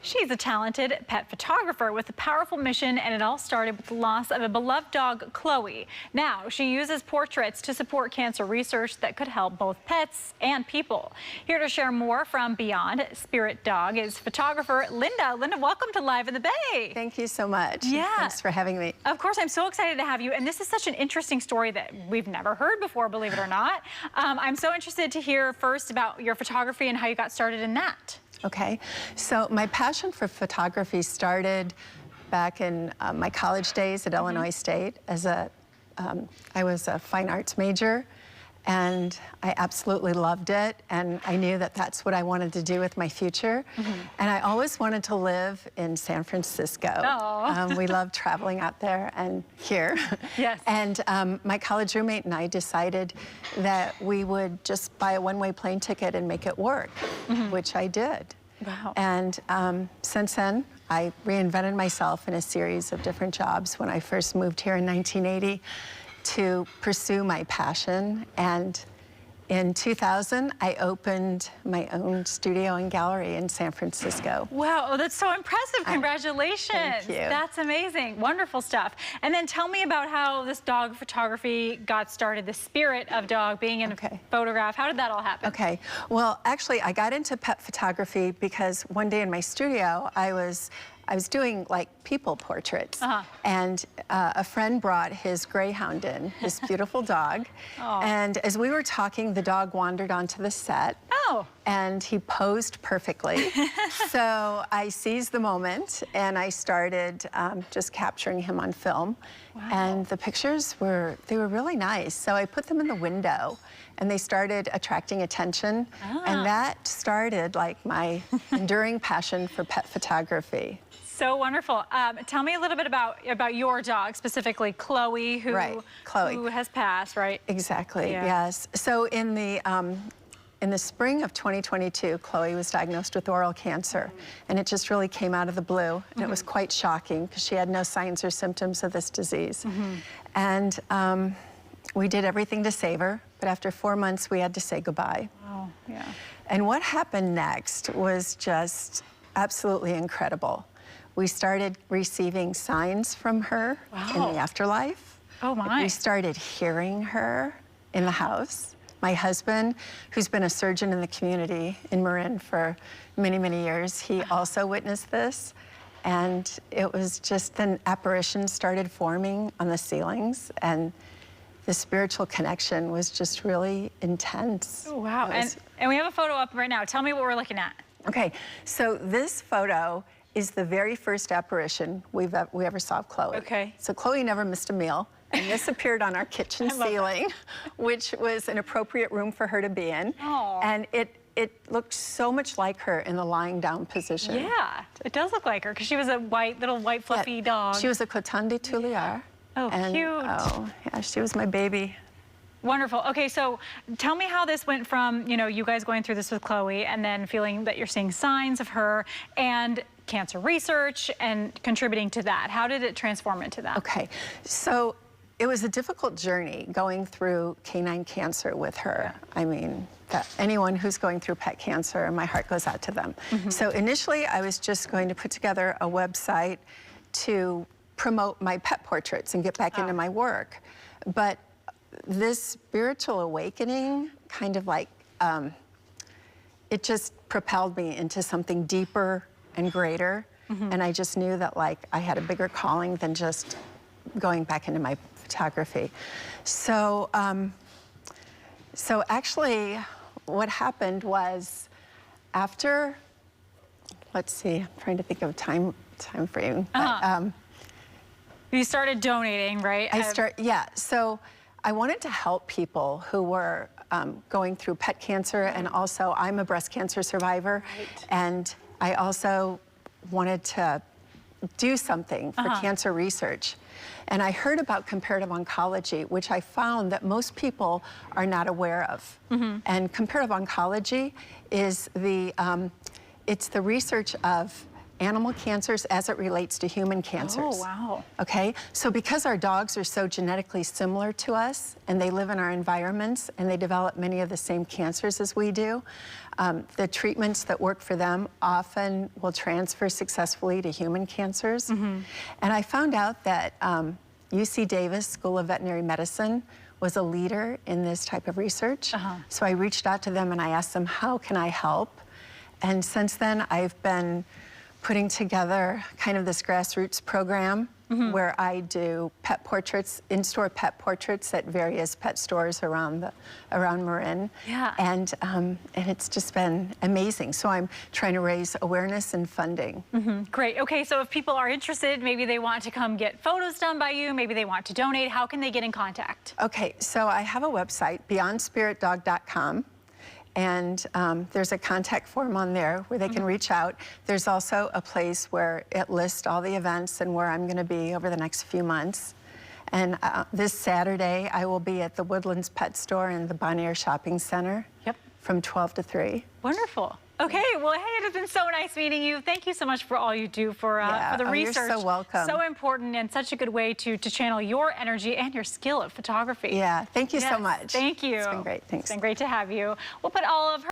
She's a talented pet photographer with a powerful mission, and it all started with the loss of a beloved dog, Chloe. Now, she uses portraits to support cancer research that could help both pets and people. Here to share more from Beyond Spirit Dog is photographer Linda. Linda, welcome to Live in the Bay. Thank you so much. Yeah. Thanks for having me. Of course, I'm so excited to have you. And this is such an interesting story that we've never heard before, believe it or not. I'm so interested to hear first about your photography and how you got started in that. Okay, so my passion for photography started back in my college days at Illinois State. I was a fine arts major, and I absolutely loved it, and I knew that that's what I wanted to do with my future. And I always wanted to live in San Francisco. We love traveling out there and here. Yes. And my college roommate and I decided that we would just buy a one-way plane ticket and make it work, which I did. Wow. And since then, I reinvented myself in a series of different jobs when I first moved here in 1980 to pursue my passion. And in 2000, I opened my own studio and gallery in San Francisco. Wow, oh, that's so impressive. Congratulations. Thank you. That's amazing. Wonderful stuff. And then tell me about how this dog photography got started, the spirit of dog being in a photograph. How did that all happen? Okay, well, actually, I got into pet photography because one day in my studio, I was doing like people portraits, and a friend brought his greyhound in, this beautiful dog. And as we were talking, the dog wandered onto the set. And he posed perfectly. So I seized the moment and I started just capturing him on film. And the pictures were really nice. So I put them in the window and they started attracting attention. And that started like my enduring passion for pet photography. So wonderful. Tell me a little bit about your dog, specifically Chloe, who has passed, right? Exactly, yes. So in the spring of 2022, Chloe was diagnosed with oral cancer, and it just really came out of the blue, and it was quite shocking because she had no signs or symptoms of this disease. And we did everything to save her, but after 4 months, we had to say goodbye. Oh, yeah. And what happened next was just absolutely incredible. We started receiving signs from her in the afterlife. Oh, my. We started hearing her in the house. My husband, who's been a surgeon in the community in Marin for many, many years, he also witnessed this. And it was just an apparition started forming on the ceilings, and the spiritual connection was just really intense. Oh, wow. And we have a photo up right now. Tell me what we're looking at. Okay, so this photo is the very first apparition we ever saw of Chloe. Okay. So Chloe never missed a meal, and this appeared on our kitchen ceiling, which was an appropriate room for her to be in. And it looked so much like her in the lying down position. Yeah, it does look like her, because she was a little white fluffy dog. She was a Coton de Tuileries. Oh, and, cute. Oh, yeah, she was my baby. Wonderful. Okay, so tell me how this went from, you guys going through this with Chloe and then feeling that you're seeing signs of her and cancer research and contributing to that. How did it transform into that? Okay, so it was a difficult journey going through canine cancer with her. I mean, anyone who's going through pet cancer, my heart goes out to them. So initially, I was just going to put together a website to promote my pet portraits and get back into my work. But this spiritual awakening kind of like, it just propelled me into something deeper and greater. And I just knew that like I had a bigger calling than just going back into my photography. So, so actually what happened was after, let's see, I'm trying to think of time frame. You started donating, right? Yeah, so I wanted to help people who were going through pet cancer, and also I'm a breast cancer survivor, and I also wanted to do something for cancer research. And I heard about comparative oncology, which I found that most people are not aware of. And comparative oncology is it's the research of animal cancers as it relates to human cancers. Oh, wow. Okay, so because our dogs are so genetically similar to us and they live in our environments and they develop many of the same cancers as we do, the treatments that work for them often will transfer successfully to human cancers. And I found out that UC Davis School of Veterinary Medicine was a leader in this type of research. So I reached out to them and I asked them, how can I help? And since then, I've been putting together kind of this grassroots program where I do pet portraits, in-store pet portraits at various pet stores around Marin. Yeah. And it's just been amazing. So I'm trying to raise awareness and funding. Great. Okay, so if people are interested, maybe they want to come get photos done by you, maybe they want to donate, how can they get in contact? Okay, so I have a website, beyondspiritdog.com. And there's a contact form on there where they can reach out. There's also a place where it lists all the events and where I'm going to be over the next few months. And this Saturday, I will be at the Woodlands Pet Store in the Bon Air Shopping Center from 12 to 3. Wonderful. Okay, well, hey, it has been so nice meeting you. Thank you so much for all you do for the research. You're so welcome. So important and such a good way to channel your energy and your skill at photography. Yeah, thank you so much. Thank you. It's been great, thanks. It's been great to have you. We'll put all of her